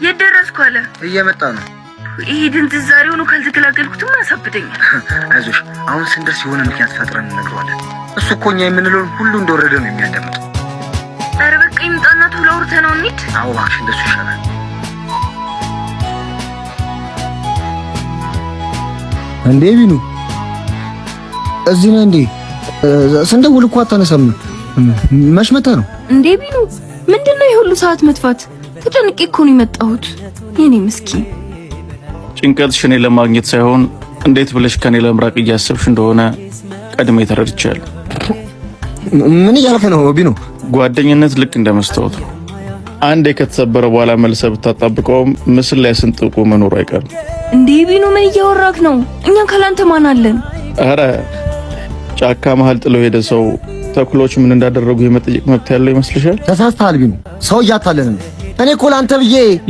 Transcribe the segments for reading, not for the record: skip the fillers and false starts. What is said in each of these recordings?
የደረስኩ አለ እየመጣ ነው። ይሄ ድንት ዛሬው ነው ካልተገላገልኩትም ያሳብደኛል። አይዞሽ አሁን ስንደርስ የሆነ ምክንያት ፈጥረን እንነግረዋለን። እሱ እኮ እኛ የምንለውን ሁሉ እንደወረደ ነው የሚያዳምጠው። ኧረ በቃ ይምጣና ቶሎ አውርተነው እንሂድ። አዎ እባክሽ እንደሱ ይሻላል። እንዴ ቢኑ እዚህ ነህ እንዴ? ስንደውል እኮ አታነሳም። መሽመታ ነው እንዴ ቢኑ? ምንድነው የሁሉ ሰዓት መጥፋት? ተጨንቄ እኮ ነው የመጣሁት የኔ ምስኪን። ጭንቀትሽ እኔ ለማግኘት ሳይሆን እንዴት ብለሽ ከኔ ለምራቅ እያሰብሽ እንደሆነ ቀድሜ ተረድቻለሁ። ምን እያልክ ነው ቢኑ? ጓደኝነት ልክ እንደ መስታወት ነው። አንዴ ከተሰበረ በኋላ መልሰህ ብታጣብቀውም ምስል ላይ ስንጥቁ መኖሩ አይቀርም። እንዴ ቢኑ ምን እያወራክ ነው? እኛ ካላንተ ማን አለን? ኧረ ጫካ መሃል ጥሎ ሄደ ሰው ተኩሎች ምን እንዳደረጉ የመጠየቅ መብት ያለው ይመስልሻል? ተሳስተሃል ቢኑ። ሰው እያታለለ ነው። እኔ እኮ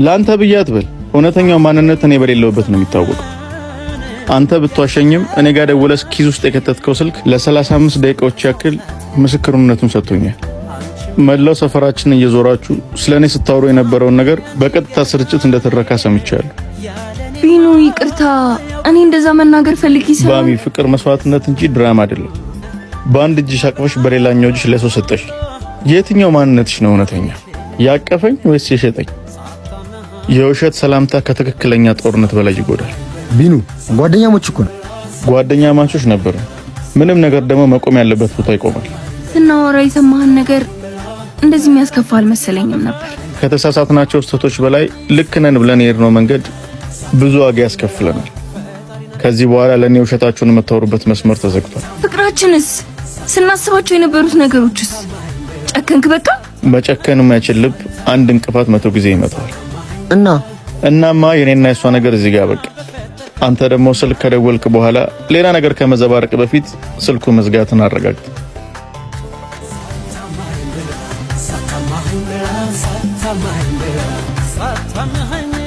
ላንተ ብዬ አትበል። እውነተኛው ማንነት እኔ በሌለውበት ነው የሚታወቀው። አንተ ብትዋሸኝም እኔ ጋር ደውለህ ኪስ ውስጥ የከተትከው ስልክ ለ35 ደቂቃዎች ያክል ምስክርነቱን ሰጥቶኛል። መላው ሰፈራችንን እየዞራችሁ ስለኔ ስታወሩ የነበረውን ነገር በቀጥታ ስርጭት እንደተረካ ሰምቻለሁ። ቢኑ ይቅርታ፣ እኔ እንደዛ መናገር ፈልጌ ሳይሆን ባሚ ፍቅር መስዋዕትነት እንጂ ድራማ አይደለም። በአንድ እጅሽ አቅፈሽ በሌላኛው እጅሽ ለሰው ሰጠሽ። የትኛው ማንነትሽ ነው እውነተኛ? ያቀፈኝ ወይስ የሸጠኝ? የውሸት ሰላምታ ከትክክለኛ ጦርነት በላይ ይጎዳል። ቢኑ ጓደኛሞች እኮ ነው። ጓደኛ ማቾች ነበር። ምንም ነገር ደግሞ መቆም ያለበት ቦታ ይቆማል። ስናወራ የሰማህን ነገር እንደዚህ የሚያስከፋ አልመሰለኝም ነበር። ከተሳሳትናቸው ስህተቶች በላይ ልክ ነን ብለን የሄድነው መንገድ ብዙ ዋጋ ያስከፍለናል። ከዚህ በኋላ ለኔ ውሸታችሁን የምታወሩበት መስመር ተዘግቷል። ፍቅራችንስ? ስናስባቸው የነበሩት ነገሮችስ? ጨከንክ በቃ። መጨከን የማይችል ልብ አንድ እንቅፋት 100 ጊዜ ይመታዋል። እናማ የኔና የሷ ነገር እዚህ ጋር በቃ። አንተ ደግሞ ስልክ ከደወልክ በኋላ ሌላ ነገር ከመዘባረቅ በፊት ስልኩ መዝጋትን አረጋግጥ። ሳታማኝ